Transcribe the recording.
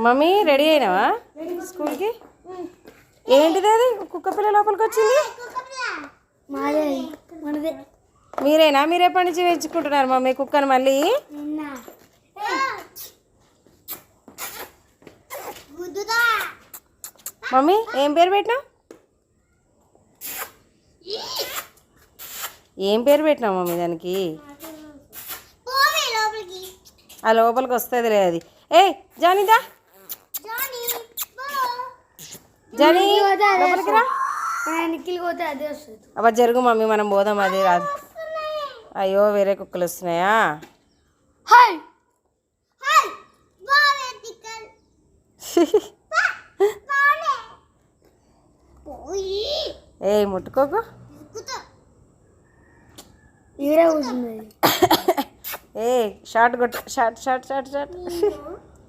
Mummy ready అయినావా స్కూల్కి? ఏంటిది అది కుక్క పిల్ల లోపలికి వచ్చింది? మీరేనా? మీరు ఎప్పటి నుంచి పెంచుకుంటున్నారు మమ్మీ కుక్కను? మళ్ళీ మమ్మీ ఏం పేరు పెట్టినావు? ఏం పేరు పెట్టినావు మమ్మీ దానికి? ఆ లోపలికి వస్తుంది లేదు అది. ఏ జానీదా, జానీ లోపలికి రా. అబ్బా జరుగు మమ్మీ, మనం పోదాం. అది రాదు. అయ్యో వేరే కుక్కలు వస్తున్నాయా? ఏ ముట్టుకోకు. ఏ షార్ట్ కొట్టు, షార్ట్ షార్ట్ షార్ట్ షార్ట్.